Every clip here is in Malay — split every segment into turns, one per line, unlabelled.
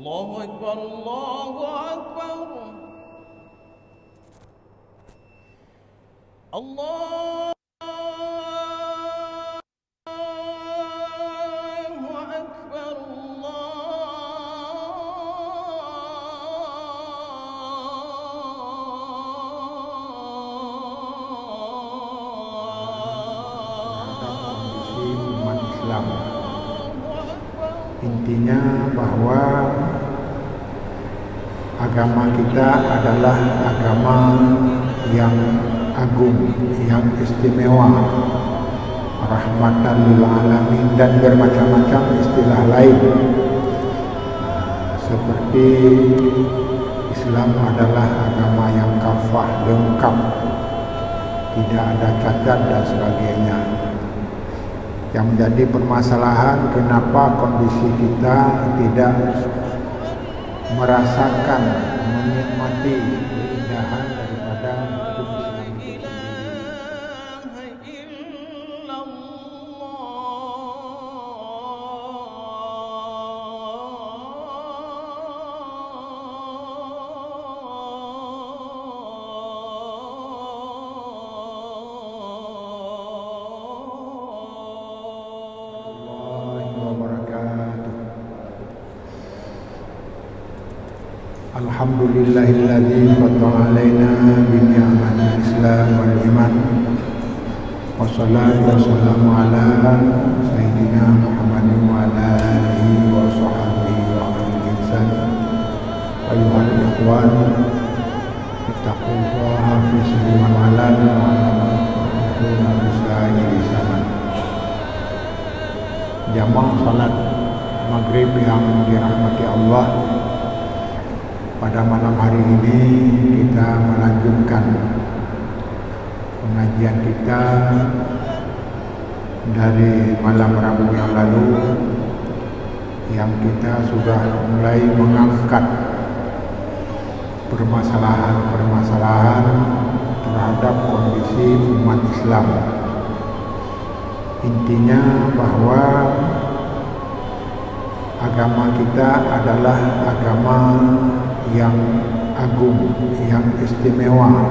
الله أكبر الله أكبر الله أكبر
umat Islam. Intinya bahwa agama kita adalah agama yang agung, yang istimewa, rahmatan lil alamin, dan bermacam-macam istilah lain. Seperti Islam adalah agama yang kafah, lengkap, tidak ada cacat dan sebagainya. Yang menjadi permasalahan, kenapa kondisi kita tidak merasakan, menikmati keindahan daripada hukum Islam itu Alhamdulillahilladzi faddala alaina bi ni'matil Islam wal iman. Wassalatu wassalamu ala sayyidina Muhammadin wa ala alihi wa sahbihi wa ahli ihsan. Ayuhal ikhwan, ittaqullaha fi sirri wal alan wa ala alihi zaman. Jamaah salat maghrib yang dirahmati Allah, pada malam hari ini kita melanjutkan pengajian kita dari malam Rabu yang lalu, yang kita sudah mulai mengangkat permasalahan-permasalahan terhadap kondisi umat Islam. Intinya bahwa agama kita adalah agama yang agung, yang istimewa,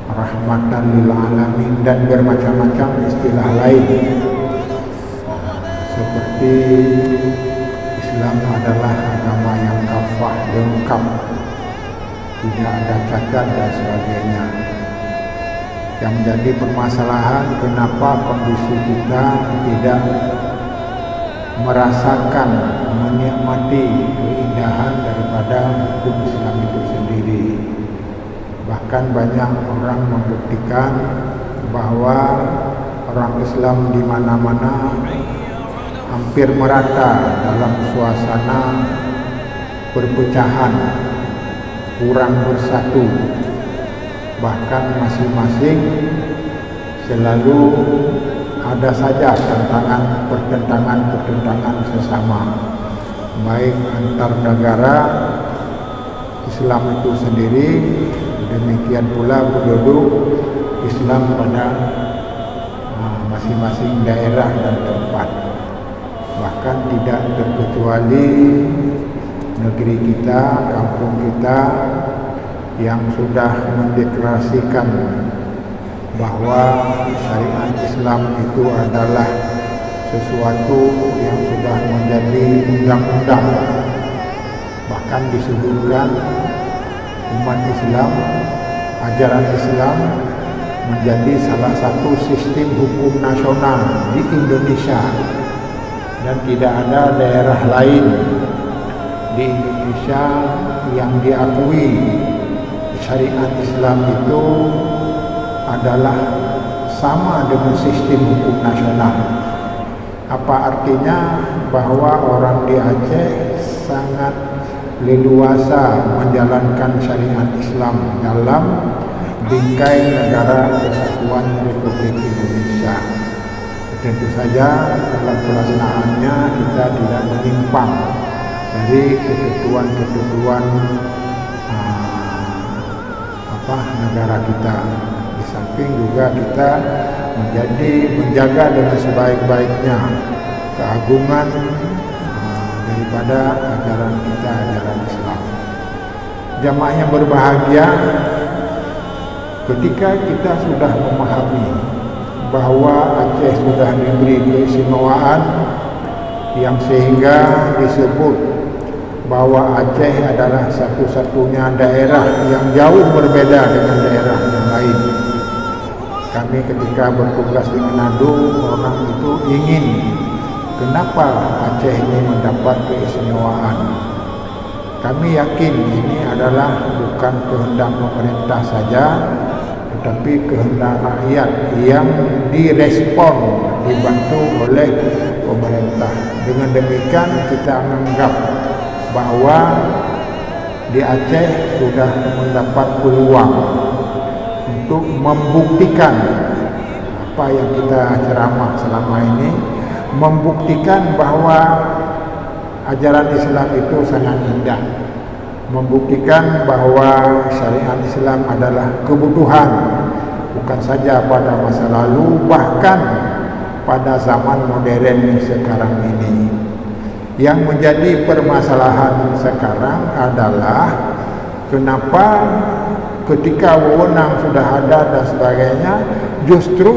rahmatan lil alamin, dan bermacam-macam istilah lain. Seperti Islam adalah agama yang kafah, lengkap, tidak ada cacat dan sebagainya. Yang menjadi permasalahan, kenapa kondisi kita tidak merasakan, menikmati keindahan daripada hukum Islam itu sendiri. Bahkan banyak orang membuktikan bahwa orang Islam di mana-mana hampir merata dalam suasana perpecahan, kurang bersatu. Bahkan masing-masing selalu ada saja pertentangan sesama, baik antar negara Islam itu sendiri, demikian pula penduduk Islam pada masing-masing daerah dan tempat. Bahkan tidak terkecuali negeri kita, kampung kita, yang sudah mendeklarasikan bahwa syariat Islam itu adalah sesuatu yang sudah menjadi undang-undang. Bahkan disebutkan umat Islam, ajaran Islam menjadi salah satu sistem hukum nasional di Indonesia, dan tidak ada daerah lain di Indonesia yang diakui syariat Islam itu adalah sama dengan sistem hukum nasional. Apa artinya? Bahwa orang di Aceh sangat leluasa menjalankan syariat Islam dalam bingkai negara Kesatuan Republik Indonesia. Tentu saja dalam pelaksanaannya kita tidak menyimpang dari ketentuan-ketentuan negara kita. Di samping juga kita menjaga dengan sebaik-baiknya keagungan daripada ajaran kita Jamaah yang berbahagia, ketika kita sudah memahami bahwa Aceh sudah diberi keistimewaan yang sehingga disebut bahwa Aceh adalah satu-satunya daerah yang jauh berbeda dengan daerah yang lain. Kami ketika bertugas di Manado, orang itu ingin kenapa Aceh ini mendapat keistimewaan. Kami yakin ini adalah bukan kehendak pemerintah saja, tetapi kehendak rakyat yang direspon, dibantu oleh pemerintah. Dengan demikian kita menganggap bahwa di Aceh sudah mendapat peluang untuk membuktikan apa yang kita ceramah selama ini, membuktikan bahwa ajaran Islam itu sangat indah, membuktikan bahwa syariat Islam adalah kebutuhan bukan saja pada masa lalu, bahkan pada zaman modern sekarang ini. Yang menjadi permasalahan sekarang adalah kenapa ketika wewenang sudah ada dan sebagainya, justru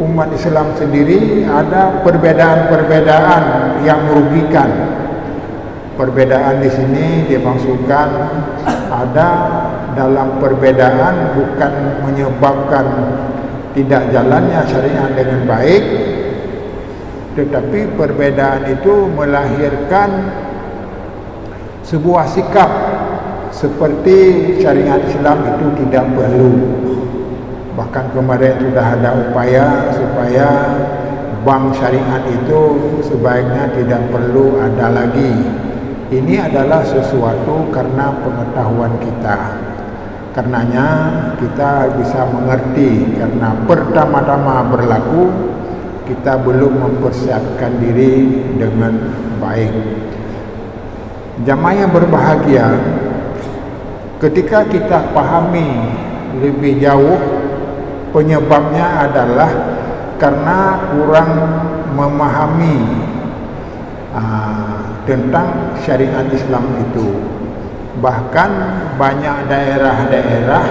umat Islam sendiri ada perbedaan-perbedaan yang merugikan. Perbedaan di sini dimaksudkan ada dalam perbedaan bukan menyebabkan tidak jalannya syariat dengan baik, tetapi perbedaan itu melahirkan sebuah sikap seperti syariat Islam itu tidak perlu. Bahkan kemarin sudah ada upaya supaya bank syariat itu sebaiknya tidak perlu ada lagi. Ini adalah sesuatu karena pengetahuan kita. Karenanya kita bisa mengerti, karena pertama-tama berlaku kita belum mempersiapkan diri dengan baik. Jamaah yang berbahagia, ketika kita pahami lebih jauh, penyebabnya adalah karena kurang memahami tentang syariat Islam itu. Bahkan banyak daerah-daerah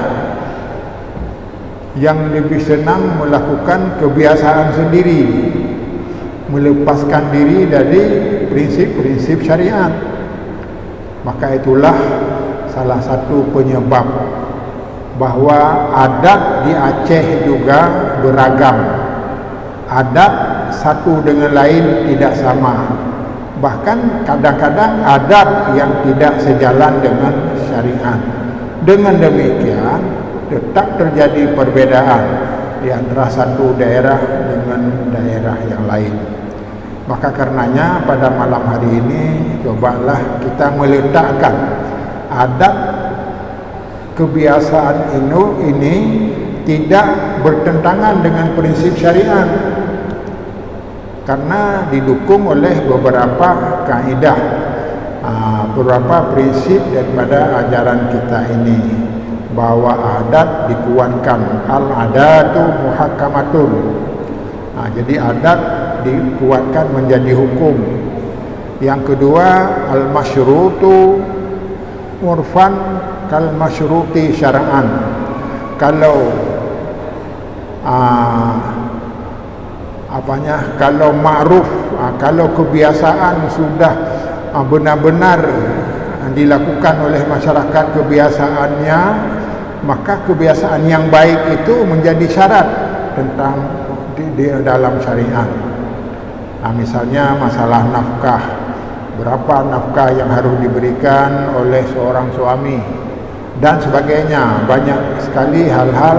yang lebih senang melakukan kebiasaan sendiri, melepaskan diri dari prinsip-prinsip syariat. Maka itulah salah satu penyebab bahwa adat di Aceh juga beragam. Adat satu dengan lain tidak sama. Bahkan kadang-kadang adat yang tidak sejalan dengan syariat. Dengan demikian tetap terjadi perbedaan di antara satu daerah dengan daerah yang lain. Maka karenanya pada malam hari ini cobalah kita meletakkan adat kebiasaan ini tidak bertentangan dengan prinsip syariat, karena didukung oleh beberapa kaidah, beberapa prinsip daripada ajaran kita ini, bahwa adat dikuatkan, al-adatu muhakkamatun. Jadi adat dikuatkan menjadi hukum. Yang kedua, al-masyrutu urfan kal masyruti syara'an. Kalau kalau ma'ruf, kalau kebiasaan sudah benar-benar dilakukan oleh masyarakat kebiasaannya, maka kebiasaan yang baik itu menjadi syarat tentang di dalam syariat. Misalnya masalah nafkah, berapa nafkah yang harus diberikan oleh seorang suami dan sebagainya. Banyak sekali hal-hal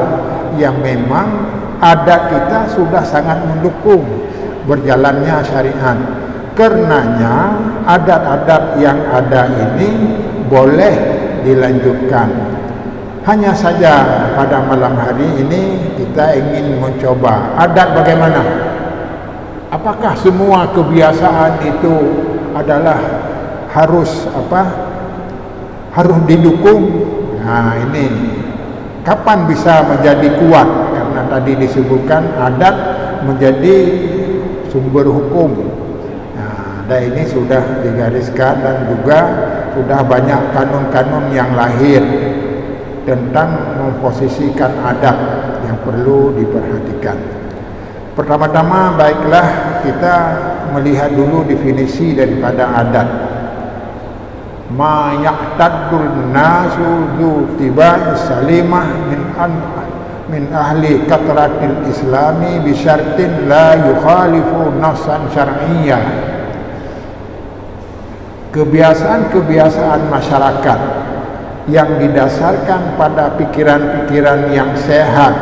yang memang adat kita sudah sangat mendukung berjalannya syariat. Karenanya adat-adat yang ada ini boleh dilanjutkan. Hanya saja pada malam hari ini kita ingin mencoba adat bagaimana. Apakah semua kebiasaan itu adalah harus harus didukung? Ini kapan bisa menjadi kuat? Karena tadi disebutkan adat menjadi sumber hukum. Dan ini sudah digariskan dan juga sudah banyak kanun-kanun yang lahir tentang memposisikan adat yang perlu diperhatikan. Pertama-tama baiklah kita melihat dulu definisi daripada adat. Ma ya'taddul nasu zu tibai salimah min ahli katratil islami bi syartin la yukhalifu nafsan syar'iyyah. Kebiasaan-kebiasaan masyarakat yang didasarkan pada pikiran-pikiran yang sehat,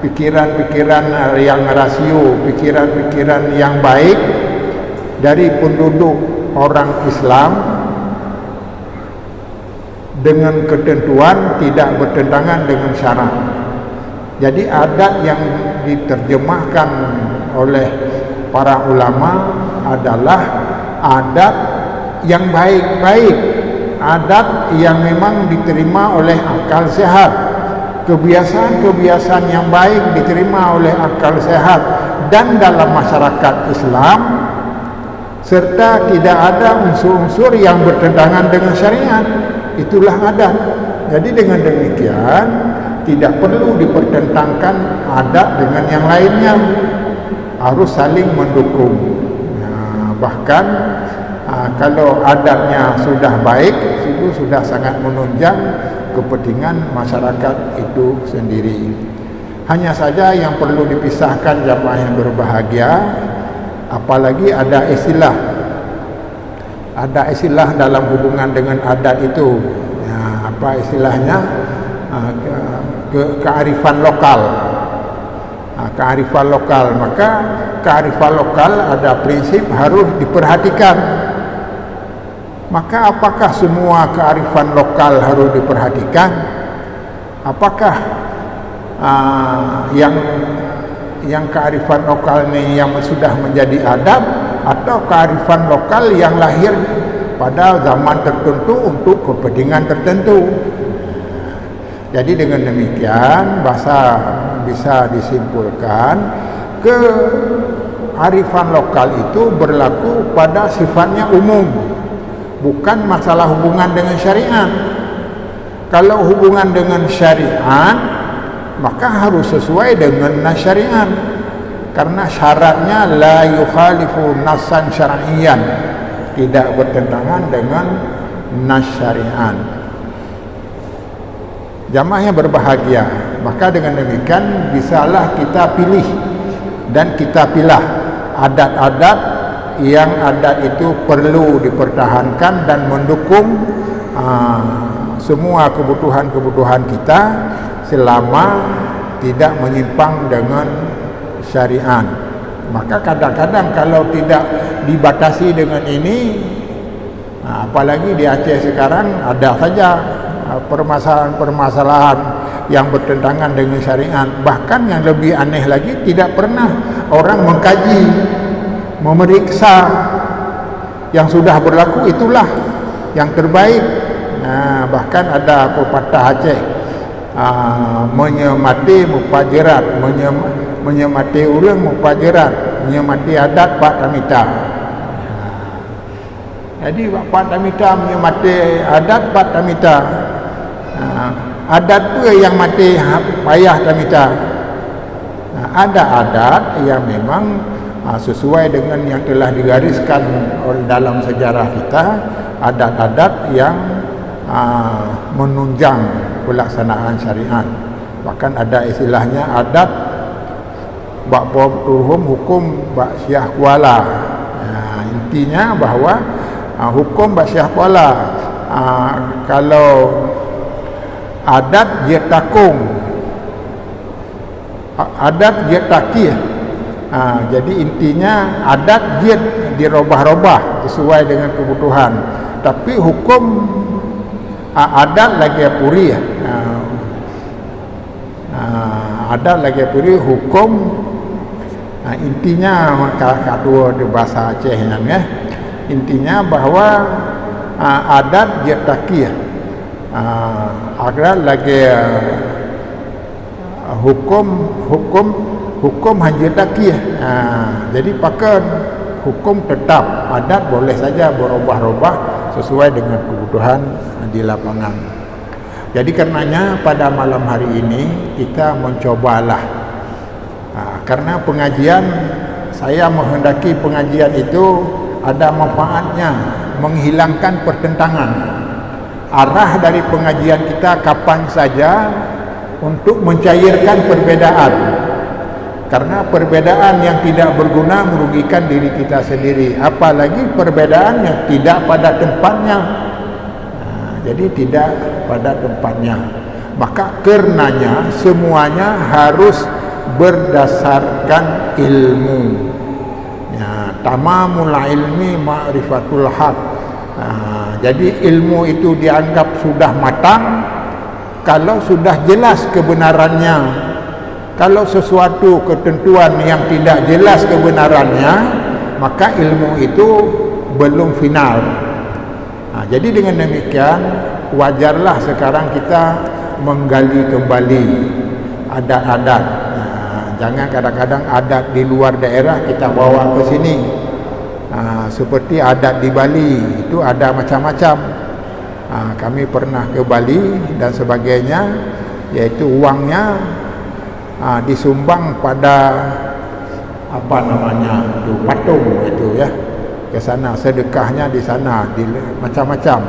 pikiran-pikiran yang rasio, pikiran-pikiran yang baik dari penduduk orang Islam dengan ketentuan tidak bertentangan dengan syarak. Jadi adat yang diterjemahkan oleh para ulama adalah adat yang baik-baik, adat yang memang diterima oleh akal sehat, kebiasaan-kebiasaan yang baik diterima oleh akal sehat dan dalam masyarakat Islam, serta tidak ada unsur-unsur yang bertentangan dengan syariat. Itulah adat. Jadi dengan demikian tidak perlu dipertentangkan adat dengan yang lainnya, harus saling mendukung. Bahkan kalau adatnya sudah baik, itu sudah sangat menunjang kepentingan masyarakat itu sendiri. Hanya saja yang perlu dipisahkan jamaah yang berbahagia, apalagi ada istilah dalam hubungan dengan adat itu. Apa istilahnya? Kearifan lokal. Kearifan lokal, maka kearifan lokal ada prinsip harus diperhatikan. Maka apakah semua kearifan lokal harus diperhatikan? Apakah yang kearifan lokal ini yang sudah menjadi adat, atau kearifan lokal yang lahir pada zaman tertentu untuk kepentingan tertentu? Jadi dengan demikian bisa disimpulkan kearifan lokal itu berlaku pada sifatnya umum, bukan masalah hubungan dengan syariat. Kalau hubungan dengan syariat, maka harus sesuai dengan nas syariat, karena syaratnya la yukhalifu nasan syar'iyyan, tidak bertentangan dengan nas syariat. Jamaah yang berbahagia, maka dengan demikian bisalah kita pilih dan kita pilah adat-adat yang adat itu perlu dipertahankan dan mendukung semua kebutuhan-kebutuhan kita selama tidak menyimpang dengan syariat. Maka kadang-kadang kalau tidak dibatasi dengan ini, apalagi di Aceh sekarang ada saja permasalahan-permasalahan yang bertentangan dengan syariat. Bahkan yang lebih aneh lagi, tidak pernah orang mengkaji, memeriksa yang sudah berlaku itulah yang terbaik. Bahkan ada pepatah Aceh, menyemati mupajirat, menyemati urang mupajirat, menyemati adat Pak Tamita. Jadi Pak Tamita menyemati adat Pak Tamita. Adat tu yang mati payah Tamita. Ada adat yang memang sesuai dengan yang telah digariskan dalam sejarah kita, adat-adat yang menunjang pelaksanaan syariat. Bahkan ada istilahnya adat bak turhum hukum bak syah kuala. Intinya bahawa hukum bak syah kuala, kalau adat dia takung, adat dia takih. Jadi intinya adat dia dirubah-rubah sesuai dengan kebutuhan, tapi hukum adat lagi puri. Adat lagi puri hukum. Intinya kedua di bahasa Aceh ya. Intinya bahawa adat dia takih. Agar lagi hukum hanya takih. Jadi pakai hukum tetap, adat boleh saja berubah-ubah sesuai dengan kebutuhan di lapangan. Jadi karenanya pada malam hari ini kita mencobalah, karena pengajian, saya menghendaki pengajian itu ada manfaatnya, menghilangkan pertentangan. Arah dari pengajian kita kapan saja untuk mencairkan perbedaan, karena perbedaan yang tidak berguna merugikan diri kita sendiri, apalagi perbedaan yang tidak pada tempatnya. Jadi tidak pada tempatnya. Maka karenanya semuanya harus berdasarkan ilmu. Ya, tamamul ilmi ma'rifatul haq. Jadi ilmu itu dianggap sudah matang kalau sudah jelas kebenarannya. Kalau sesuatu ketentuan yang tidak jelas kebenarannya, maka ilmu itu belum final. Jadi dengan demikian wajarlah sekarang kita menggali kembali adat-adat. Jangan kadang-kadang adat di luar daerah kita bawa ke sini. Seperti adat di Bali itu ada macam-macam. Kami pernah ke Bali dan sebagainya, yaitu uangnya disumbang pada apa namanya itu patung itu ya, ke sana, sedekahnya di sana, macam-macam.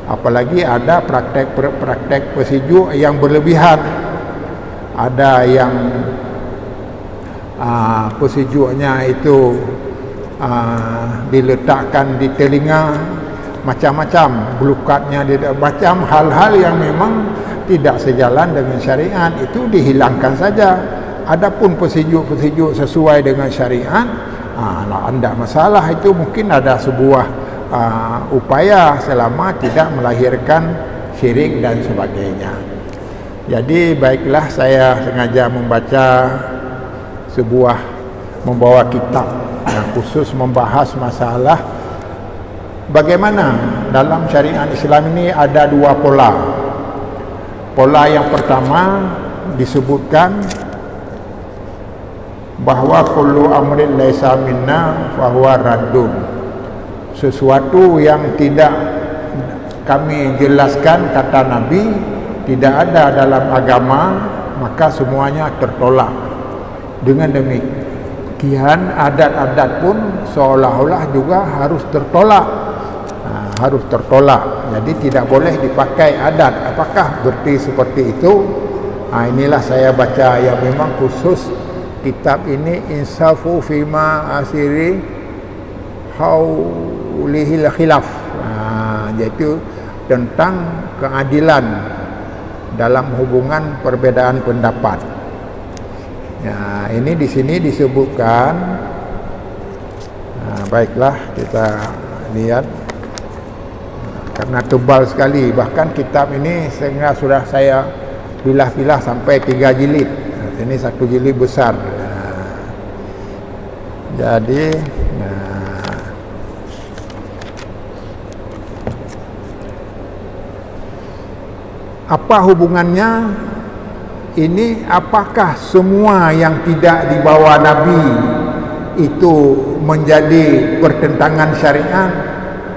Apalagi ada praktek pesiju yang berlebihan. Ada yang pesijuknya itu diletakkan di telinga, macam-macam, belukatnya, macam hal-hal yang memang tidak sejalan dengan syariat itu dihilangkan saja. Adapun pesiju-pesiju sesuai dengan syariat, tidak masalah. Itu mungkin ada sebuah upaya selama tidak melahirkan syirik dan sebagainya. Jadi baiklah, saya sengaja membawa kitab yang khusus membahas masalah bagaimana dalam syariat Islam ini ada dua pola. Pola yang pertama disebutkan bahwa kullu amrin laisa minna fahuwa raddun. Sesuatu yang tidak kami jelaskan, kata Nabi, tidak ada dalam agama, maka semuanya tertolak. Dengan demikian adat-adat pun seolah-olah juga harus tertolak. Harus tertolak. Jadi tidak boleh dipakai adat. Apakah berarti seperti itu? Inilah saya baca yang memang khusus kitab ini, Insafu Fima Asiri Haulihil Khilaf, yaitu tentang keadilan dalam hubungan perbedaan pendapat. Ya, ini di sini disebutkan. Baiklah, kita lihat. Karena tebal sekali, bahkan kitab ini sehingga sudah saya pilah-pilah sampai 3 jilid. Ini 1 jilid besar. Jadi apa hubungannya ini? Apakah semua yang tidak dibawa Nabi itu menjadi pertentangan syariat?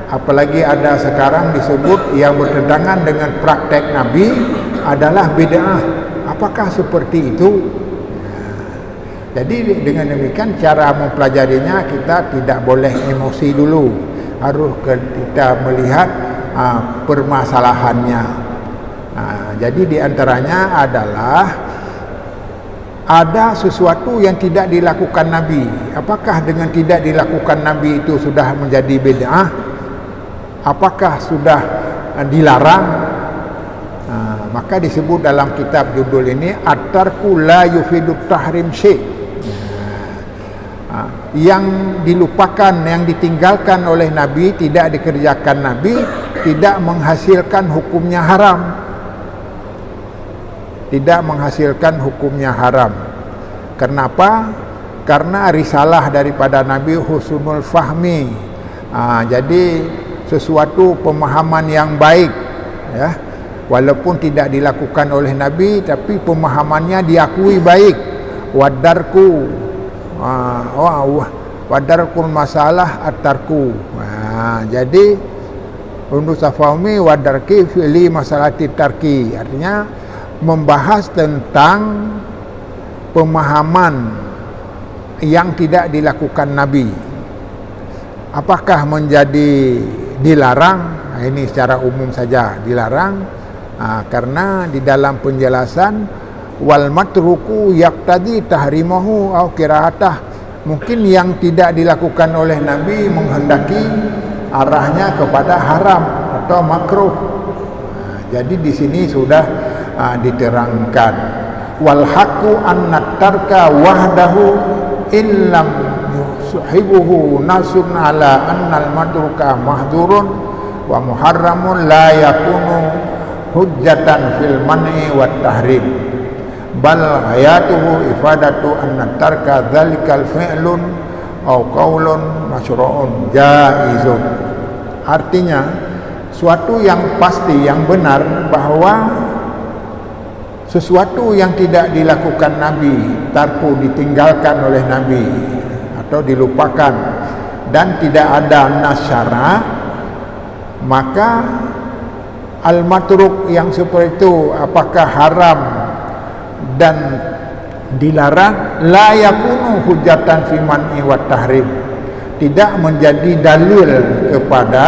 Apalagi ada sekarang disebut yang bertentangan dengan praktek Nabi adalah bid'ah. Apakah seperti itu? Jadi dengan demikian cara mempelajarinya, kita tidak boleh emosi dulu. Harus kita melihat permasalahannya. Jadi diantaranya adalah ada sesuatu yang tidak dilakukan Nabi. Apakah dengan tidak dilakukan Nabi itu sudah menjadi bid'ah? Apakah sudah dilarang? Maka disebut dalam kitab judul ini at-tarku la yufidu tahrim syai'. Yang dilupakan, yang ditinggalkan oleh Nabi, tidak dikerjakan Nabi, tidak menghasilkan hukumnya haram. Tidak menghasilkan hukumnya haram. Kenapa? Karena risalah daripada Nabi husnul fahmi. Jadi sesuatu pemahaman yang baik, ya, walaupun tidak dilakukan oleh Nabi, tapi pemahamannya diakui baik. Wadarku wadarkul masalah at-tarku. Jadi untuk tafahumi wa darki fi'li masalati tarki, artinya membahas tentang pemahaman yang tidak dilakukan Nabi. Apakah menjadi dilarang? Nah, ini secara umum saja dilarang, karena di dalam penjelasan wal matruku yaqtadi tahrimahu au kirahatah, mungkin yang tidak dilakukan oleh Nabi menghendaki arahnya kepada haram atau makruh. Jadi di sini sudah diterangkan wal haqqu anna tarka wahdahu illam yusahibuhu nasun ala annal matruka mahdurun wa muharramun la yakunu hujjatan fil man'i wat tahrim, bal hayatuhu ifadatu anna tarka dzalikal fi'lun aw qaulun masyru'un jaizun. Artinya suatu yang pasti, yang benar, bahwa sesuatu yang tidak dilakukan Nabi, tarku, ditinggalkan oleh Nabi atau dilupakan, dan tidak ada nas syara', maka al-matruk yang seperti itu apakah haram dan dilarang, la yakunu hujatan fi man'i wa tahrim, tidak menjadi dalil kepada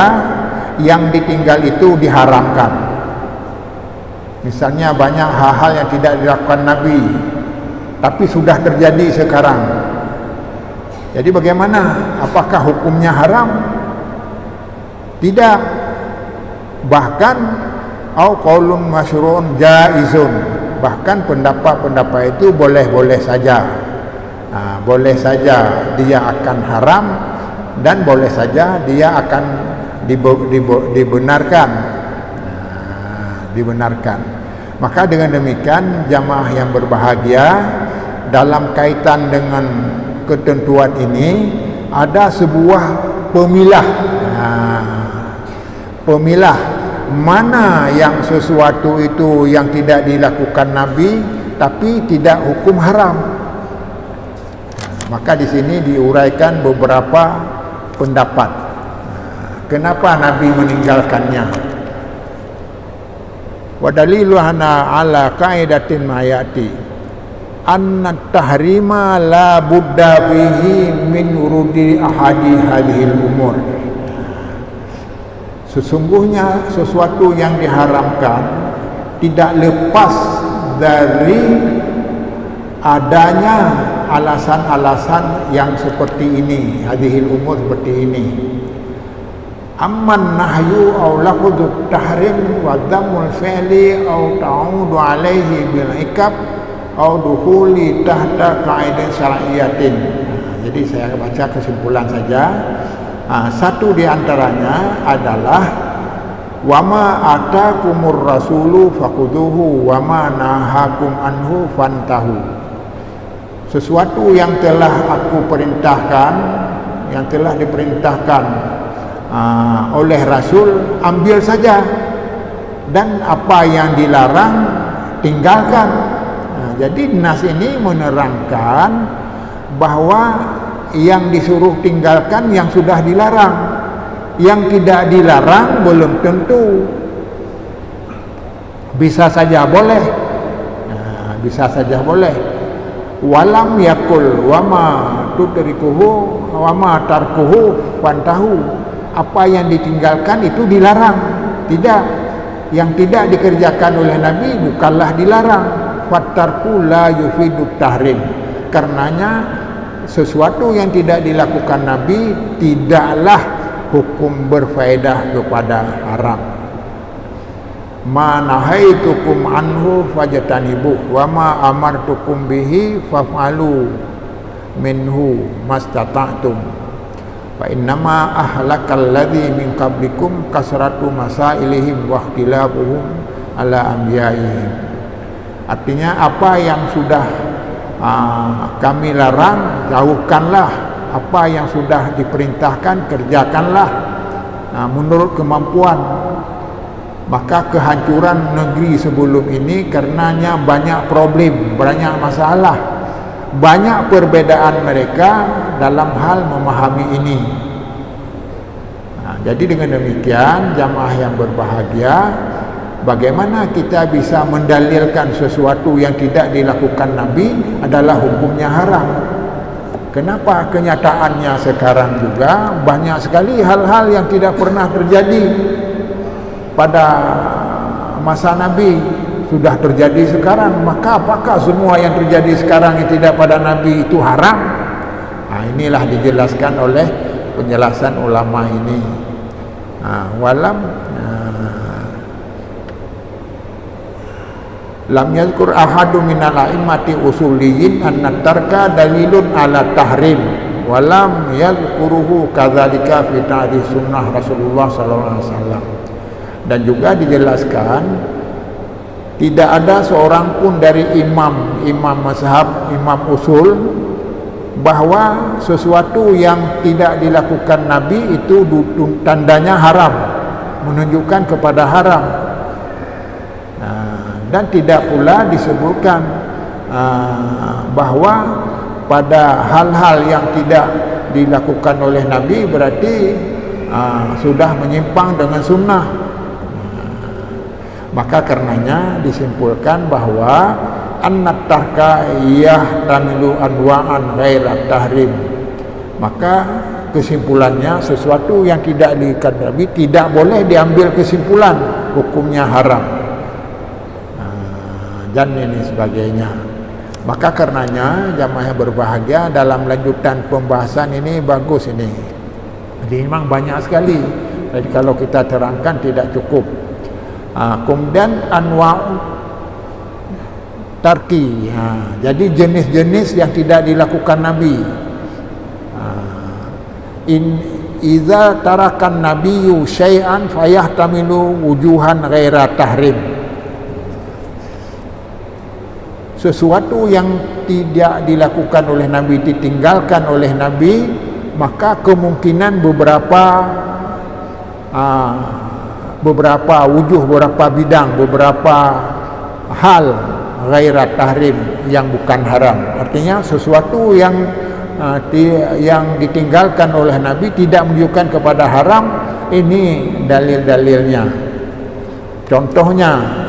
yang ditinggal itu diharamkan. Misalnya banyak hal-hal yang tidak dilakukan Nabi tapi sudah terjadi sekarang. Jadi bagaimana? Apakah hukumnya haram? Tidak. Bahkan au qaulun masyru'un jaizun, bahkan pendapat-pendapat itu boleh-boleh saja. Boleh saja dia akan haram dan boleh saja dia akan dibenarkan. Dibenarkan. Maka dengan demikian jamaah yang berbahagia, dalam kaitan dengan ketentuan ini ada sebuah pemilah. Pemilah mana yang sesuatu itu yang tidak dilakukan Nabi tapi tidak hukum haram. Maka di sini diuraikan beberapa pendapat. Kenapa Nabi meninggalkannya? Wa daliluhana ala qaidatin mayati anna tahrima la budda fihi min urudi ahadi hadhil umur. Sesungguhnya sesuatu yang diharamkan tidak lepas dari adanya alasan-alasan yang seperti ini, hadhil umur seperti ini. Amman nahyu aw lafdhu tahrim wa dhammul fi'li aw ta'udu alaihi bil ikab aw dukhuli tahta qa'idah syar'iyyatin. Jadi saya baca kesimpulan saja. Satu di antaranya adalah wama atakumur rasulu faquduhu wama nahakum anhu fantahu. Sesuatu yang telah aku perintahkan, yang telah diperintahkan oleh Rasul, ambil saja, dan apa yang dilarang tinggalkan. Jadi nas ini menerangkan bahwa yang disuruh tinggalkan yang sudah dilarang, yang tidak dilarang belum tentu. Bisa saja boleh, bisa saja boleh. Walam yakul wama tudrikuhu wama tarkuhu fantahu, apa yang ditinggalkan itu dilarang. Tidak, yang tidak dikerjakan oleh Nabi bukanlah dilarang. Fatarku la yufidu tahrim, karenanya sesuatu yang tidak dilakukan Nabi tidaklah hukum berfaedah kepada haram. Ma nahaitukum anhu fajtanibuh wa ma amartukum bihi faf'alu minhu mastata'tum. Fa innama ahlakal ladzi min qablikum kasratu masailihim wa ikhtilafuhum ala anbiya'ihim. Artinya apa yang sudah kami larang, jauhkanlah. Apa yang sudah diperintahkan, kerjakanlah menurut kemampuan. Maka kehancuran negeri sebelum ini karenanya banyak problem, banyak masalah, banyak perbedaan mereka dalam hal memahami ini. Jadi dengan demikian jamaah yang berbahagia, bagaimana kita bisa mendalilkan sesuatu yang tidak dilakukan Nabi adalah hukumnya haram? Kenapa kenyataannya sekarang juga banyak sekali hal-hal yang tidak pernah terjadi pada masa Nabi sudah terjadi sekarang? Maka apakah semua yang terjadi sekarang yang tidak pada Nabi itu haram? Inilah dijelaskan oleh penjelasan ulama ini. Lam yazkur ahadu minal a'immati usuliyin anna tarka dalilun ala tahrim walam yazkuruhu kadzalika fi ta'rif sunnah Rasulullah sallallahu alaihi wasallam. Dan juga dijelaskan tidak ada seorang pun dari imam mazhab, imam usul, bahwa sesuatu yang tidak dilakukan Nabi itu tandanya haram, menunjukkan kepada haram. Dan tidak pula disebutkan bahwa pada hal-hal yang tidak dilakukan oleh Nabi berarti sudah menyimpang dengan sunnah. Maka karenanya disimpulkan bahwa annat tarka yahtamilu anwa'an ghairat tahrim. Maka kesimpulannya sesuatu yang tidak dilakukan Nabi tidak boleh diambil kesimpulan hukumnya haram dan ini sebagainya. Maka karenanya jamaah yang berbahagia, dalam lanjutan pembahasan ini bagus ini. Jadi memang banyak sekali. Jadi kalau kita terangkan tidak cukup. Kemudian anwa' tarki. Jadi jenis-jenis yang tidak dilakukan Nabi. Iza tarakan nabiyyu syai'an fayahtamilu wujuhan ghaira tahrim. Sesuatu yang tidak dilakukan oleh Nabi, ditinggalkan oleh Nabi, maka kemungkinan beberapa wujuh, beberapa bidang, beberapa hal ghairat tahrim, yang bukan haram. Artinya sesuatu yang ditinggalkan oleh Nabi tidak menunjukkan kepada haram. Ini dalil-dalilnya. Contohnya,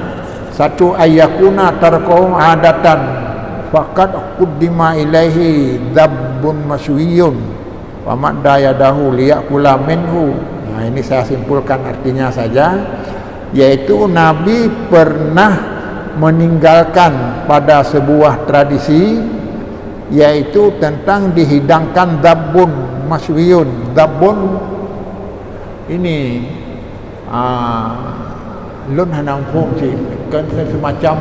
satu, ayakuna tarqum adatan faqad quddima ilaihi dabbun masyuyun wa madda yadahu liyakula minhu. Ini saya simpulkan artinya saja, yaitu Nabi pernah meninggalkan pada sebuah tradisi, yaitu tentang dihidangkan dabbun masyuyun. Dabbun ini lun hanam fung si kan semacam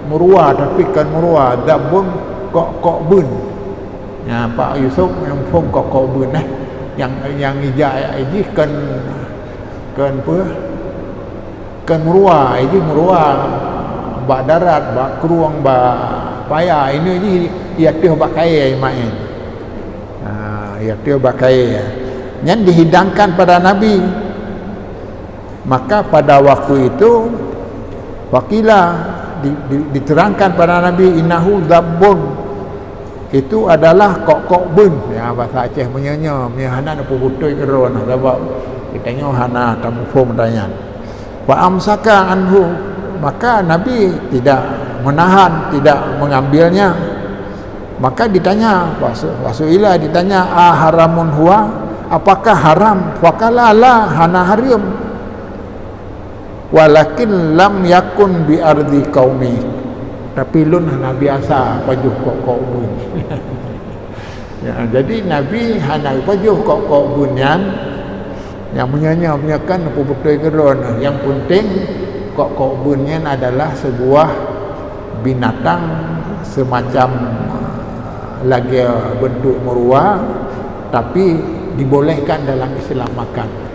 murua, tapi kan murua dabbun kok bun. Ya, Pak Yusuf yang fung kok bun yang ijak ini kan apa? Kan murua, ini murua bak darat, bak keruang, bak payah. Ini ia teh bak kaya main. Ia teh bak kaya. Yang dihidangkan pada Nabi. Maka pada waktu itu wakilah diterangkan pada Nabi, innahu dabbun, itu adalah kok bun. Ya, bahasa Aceh menyanyi hana apa butoi keron sebab kitanya hana tamu fom dayan. Wa amsaka anhu, maka Nabi tidak menahan, tidak mengambilnya. Maka ditanya, wasuila ditanya, haramun huwa, apakah haram? Faqala la, hana haram. Walakin lam yakun bi ardi qaumi, tapi lun hana biasa pajuh kok bun. Ya, jadi Nabi hana pajuh kok bunyan yang menyanyikan apa betul keron. Yang penting kok bunyan adalah sebuah binatang semacam lagi bentuk merua, tapi dibolehkan dalam Islam makan.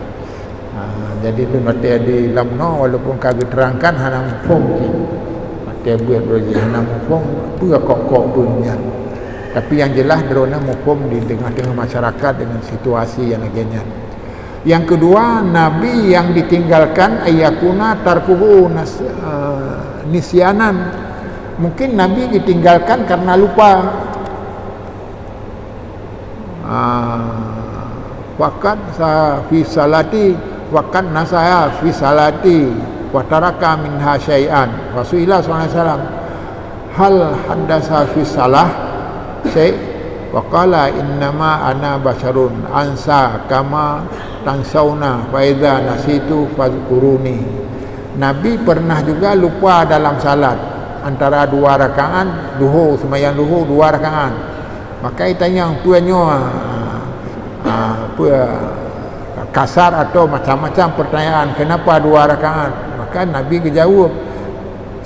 Jadi tu mati di lamno walaupun kagak terangkan hanam fong mati buat roji hanam fong pula kok bunyan. Tapi yang jelas drone mufum di tengah-tengah masyarakat dengan situasi yang lainnya. Yang kedua, Nabi yang ditinggalkan ayakuna tarkuhu nisyanan. Mungkin Nabi ditinggalkan karena lupa. faqad fi salati waqad nasaya fi salati wa taraka minha syai'an. Rasulullah SAW hal haddasa fi salah syai' wa qala innama ana basyarun ansa kama tansawna fa idza nasitu fadhkuruni. Nabi pernah juga lupa dalam salat antara 2 rakaat duhur, sembahyang duhur 2 rakaat. Maka ditanya tuannya kasar atau macam-macam pertanyaan, kenapa 2 rakaat? Maka Nabi menjawab,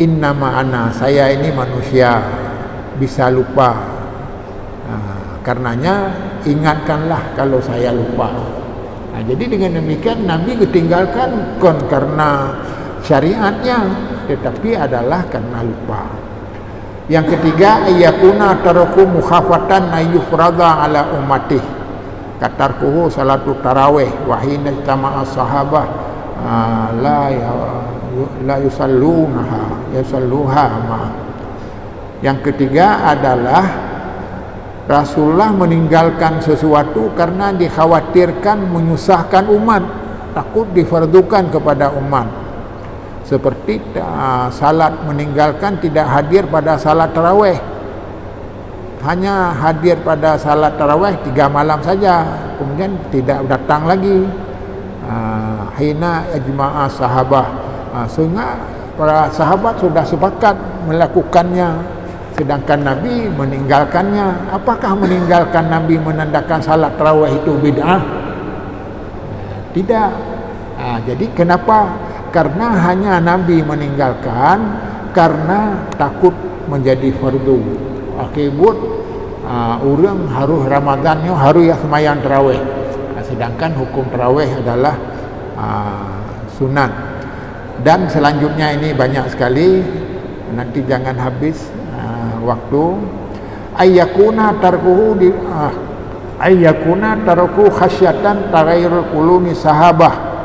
innama ana, saya ini manusia, bisa lupa. Karenanya ingatkanlah kalau saya lupa. Jadi dengan demikian Nabi ketinggalkan bukan karena syariatnya, tetapi adalah karena lupa. Yang ketiga, ayyakuna taraku mukhafatan ayyufrada ala ummatih katarkuhu salatu tarawih wa hina jama'a sahabah la yusalluha ma. Yang ketiga adalah Rasulullah meninggalkan sesuatu karena dikhawatirkan menyusahkan umat, takut difardukan kepada umat. Seperti salat, meninggalkan tidak hadir pada salat tarawih, hanya hadir pada salat tarawih 3 malam saja, kemudian tidak datang lagi. Hina ijma'a sahabah, sehingga para sahabat sudah sepakat melakukannya, sedangkan Nabi meninggalkannya. Apakah meninggalkan Nabi menandakan salat tarawih itu bid'ah? Tidak. Jadi kenapa? Karena hanya Nabi meninggalkan karena takut menjadi fardu. Akibat orang harus Ramadannya harus ya sembahyang tarawih. Sedangkan hukum tarawih adalah sunat. Dan selanjutnya ini banyak sekali, nanti jangan habis waktu. Ayyakuna tarku khasyatan taghayyurul qulumi sahabah.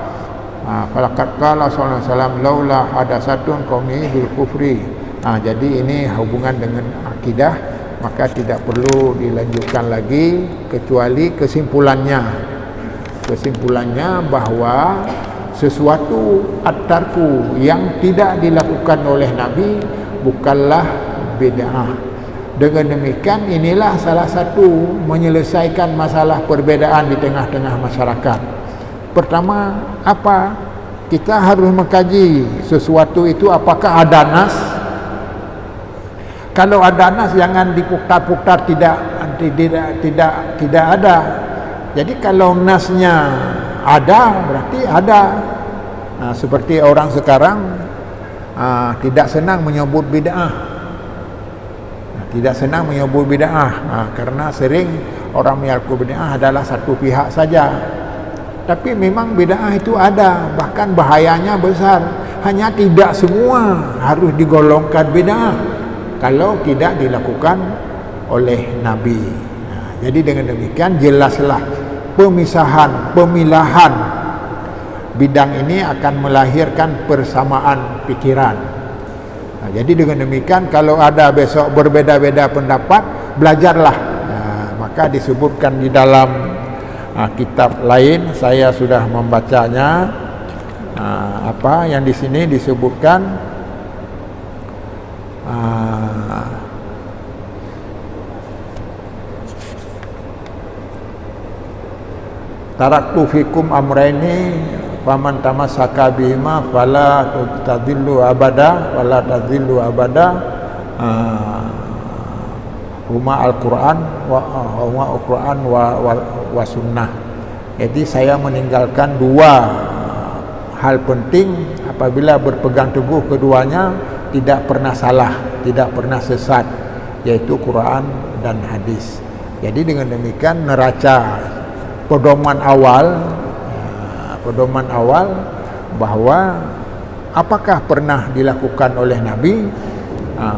Falakat qala sallallahu alaihi wasallam laula hadasatun qaumi bil kufri. Jadi ini hubungan dengan akidah, maka tidak perlu dilanjutkan lagi kecuali kesimpulannya bahwa sesuatu at-tarku yang tidak dilakukan oleh Nabi bukanlah bid'ah. Dengan demikian inilah salah satu menyelesaikan masalah perbedaan di tengah-tengah masyarakat. Pertama, apa? Kita harus mengkaji sesuatu itu apakah ada nas. Kalau ada nas jangan diputar-putar, tidak ada. Jadi kalau nasnya ada berarti ada. Seperti orang sekarang tidak senang menyebut bid'ah. Tidak senang menyebut bid'ah karena sering orang mengaku bid'ah adalah satu pihak saja. Tapi memang bid'ah itu ada, bahkan bahayanya besar. Hanya tidak semua harus digolongkan bid'ah kalau tidak dilakukan oleh Nabi. Jadi dengan demikian jelaslah pemilahan bidang ini akan melahirkan persamaan pikiran. Jadi dengan demikian kalau ada besok berbeda-beda pendapat, belajarlah. Maka disebutkan di dalam kitab lain, saya sudah membacanya, apa yang di sini disebutkan taraktu fikum amraini faman tamassaka bihima fala tadillu abada huma Al-Quran wa sunnah. Jadi saya meninggalkan 2 hal penting, apabila berpegang teguh keduanya tidak pernah salah, tidak pernah sesat, yaitu Quran dan hadis. Jadi dengan demikian neraca pedoman awal bahwa apakah pernah dilakukan oleh Nabi,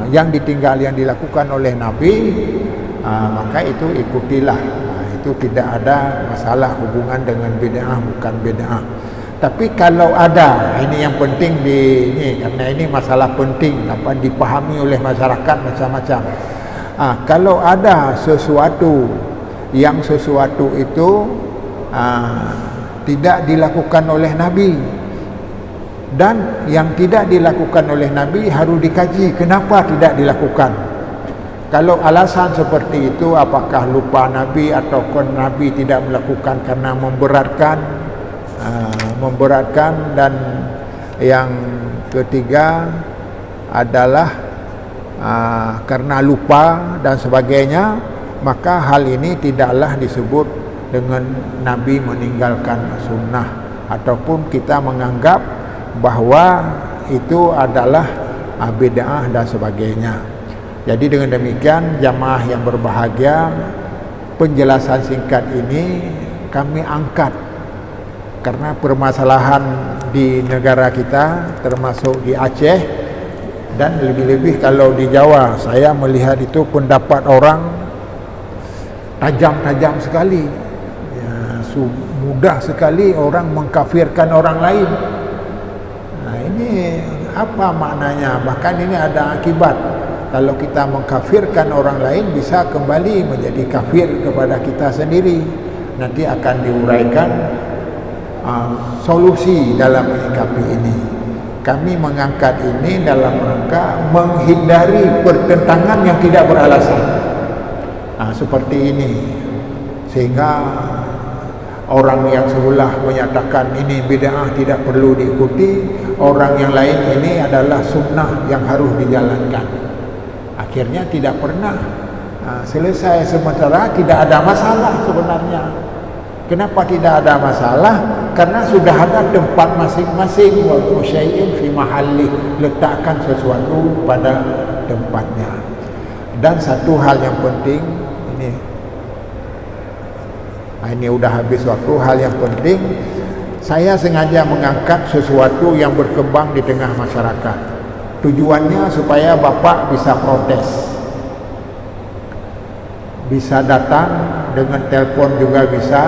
yang ditinggal yang dilakukan oleh Nabi, maka itu ikutilah. Itu tidak ada masalah hubungan dengan bid'ah, bukan bid'ah. Tapi kalau ada, ini yang penting karena ini masalah penting apa dipahami oleh masyarakat macam-macam. Kalau ada sesuatu itu tidak dilakukan oleh Nabi, dan yang tidak dilakukan oleh Nabi harus dikaji kenapa tidak dilakukan. Kalau alasan seperti itu, apakah lupa Nabi ataupun Nabi tidak melakukan karena memberatkan, dan yang ketiga adalah karena lupa dan sebagainya, maka hal ini tidaklah disebut dengan Nabi meninggalkan sunnah, ataupun kita menganggap bahwa itu adalah bid'ah dan sebagainya. Jadi dengan demikian, jamaah yang berbahagia, penjelasan singkat ini kami angkat karena permasalahan di negara kita, termasuk di Aceh, dan lebih-lebih kalau di Jawa. Saya melihat itu pendapat orang tajam-tajam sekali ya, mudah sekali orang mengkafirkan orang lain. Nah, ini apa maknanya? Bahkan ini ada akibat. Kalau kita mengkafirkan orang lain, bisa kembali menjadi kafir kepada kita sendiri. Nanti akan diuraikan solusi dalam menyikapi ini. Kami mengangkat ini dalam rangka menghindari pertentangan yang tidak beralasan. Seperti ini, sehingga orang yang sebelah menyatakan ini bid'ah tidak perlu diikuti, orang yang lain ini adalah sunnah yang harus dijalankan. Akhirnya tidak pernah selesai, sementara tidak ada masalah sebenarnya. Kenapa tidak ada masalah? Karena sudah ada tempat masing-masing. Wa syai'in fi mahalli, letakkan sesuatu pada tempatnya. Dan satu hal yang penting, ini udah habis waktu. Hal yang penting, saya sengaja mengangkat sesuatu yang berkembang di tengah masyarakat. Tujuannya supaya Bapak bisa protes, bisa datang dengan telepon juga bisa.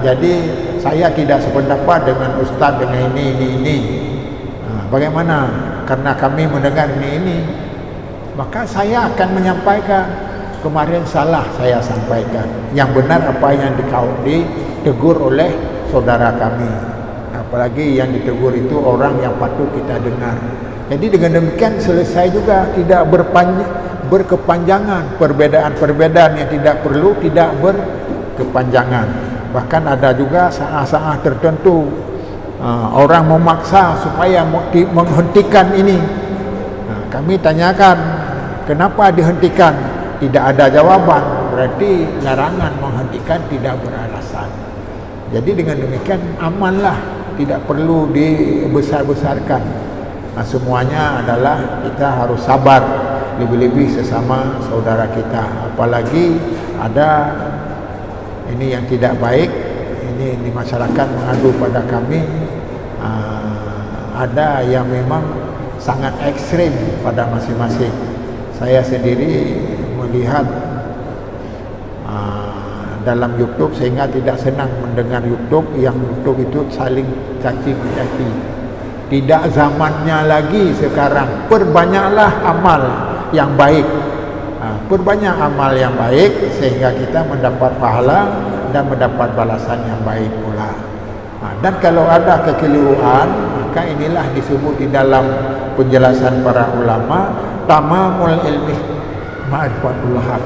Jadi saya tidak sependapat dengan Ustaz dengan ini. Bagaimana? Karena kami mendengar ini, maka saya akan menyampaikan. Kemarin salah saya sampaikan, yang benar apa yang ditegur oleh saudara kami. Apalagi yang ditegur itu orang yang patut kita dengar. Jadi dengan demikian selesai juga, tidak berkepanjangan. Perbedaan-perbedaan yang tidak perlu tidak berkepanjangan. Bahkan ada juga saat-saat tertentu orang memaksa supaya menghentikan ini. Kami tanyakan, kenapa dihentikan? Tidak ada jawaban. Berarti larangan menghentikan tidak beralasan. Jadi dengan demikian amanlah, tidak perlu dibesar-besarkan. Semuanya adalah kita harus sabar, lebih-lebih sesama saudara kita. Apalagi ada ini yang tidak baik, ini di masyarakat mengadu pada kami, ada yang memang sangat ekstrim pada masing-masing. Saya sendiri melihat dalam YouTube, sehingga tidak senang mendengar YouTube itu saling caci maki. Tidak zamannya lagi sekarang. Perbanyaklah amal yang baik. Perbanyak amal yang baik sehingga kita mendapat pahala dan mendapat balasan yang baik pula. Dan kalau ada kekeliruan, maka inilah disebut di dalam penjelasan para ulama, tamamul ilmi ma'rifatul haq.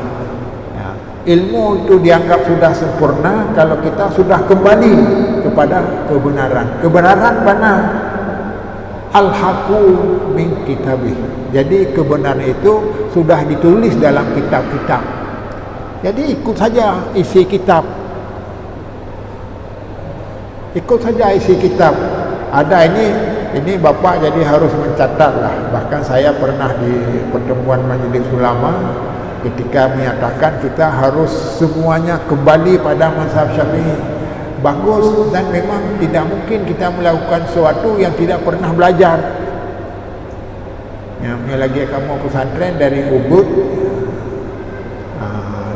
Ilmu itu dianggap sudah sempurna kalau kita sudah kembali kepada kebenaran. Kebenaran mana? Al-haqqu min kitabih. Jadi kebenaran itu sudah ditulis dalam kitab-kitab. Jadi ikut saja isi kitab. Ikut saja isi kitab. Ada ini Bapak jadi harus mencatatlah. Bahkan saya pernah di pertemuan Majelis Ulama ketika menyatakan kita harus semuanya kembali pada mazhab Syafi'i. Bagus, dan memang tidak mungkin kita melakukan sesuatu yang tidak pernah belajar. Yang lagi kamu pesantren dari Ubud,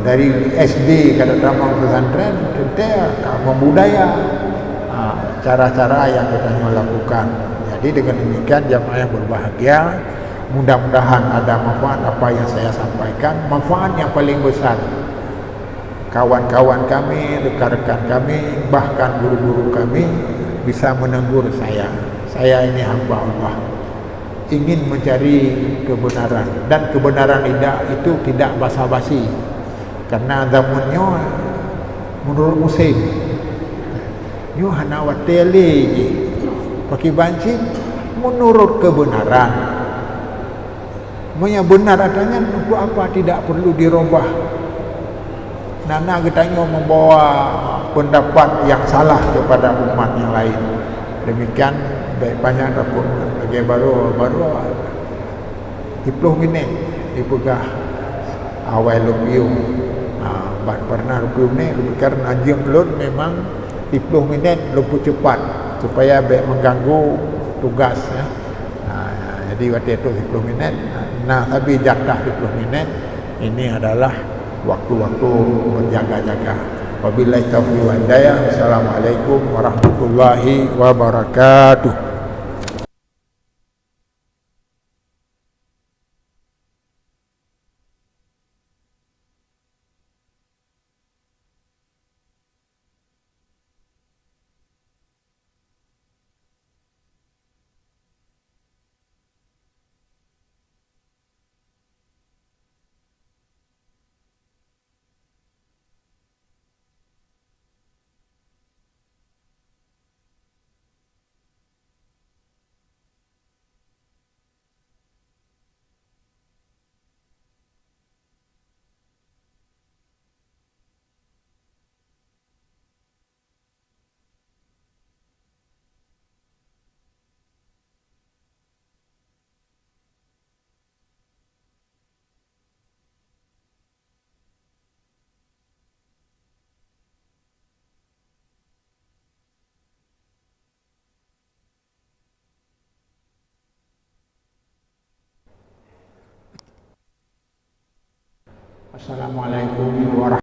dari SD kada tamang pesantren, kita kamu budaya, cara-cara yang kita lakukan. Jadi dengan demikian jamaah yang berbahagia, mudah-mudahan ada manfaat apa yang saya sampaikan, manfaat yang paling besar. kawan-kawan kami, rekan-rekan kami, bahkan guru-guru kami bisa menegur saya. Saya ini hamba Allah, ingin mencari kebenaran, dan kebenaran itu tidak basa-basi, karena zamannya menurut musim nyo hana watele je pakai banci menurut kebenaran. Monya benar adanya, untuk apa tidak perlu dirubah. Nana katanya membawa pendapat yang salah kepada umat yang lain. Demikian banyak pun lagi baru 10 minit dipegah awal lupiu. Pernah lupiu ni karena jam belum memang 10 minit lupu cepat supaya baik mengganggu tugas ya. Jadi waktu itu 10 minit. Nah, tapi jatah 10 minit ini adalah waktu-waktu berjaga-jaga. Wabillahi taufiq wal hidayah. Assalamualaikum warahmatullahi wabarakatuh. Assalamualaikum warahmatullahi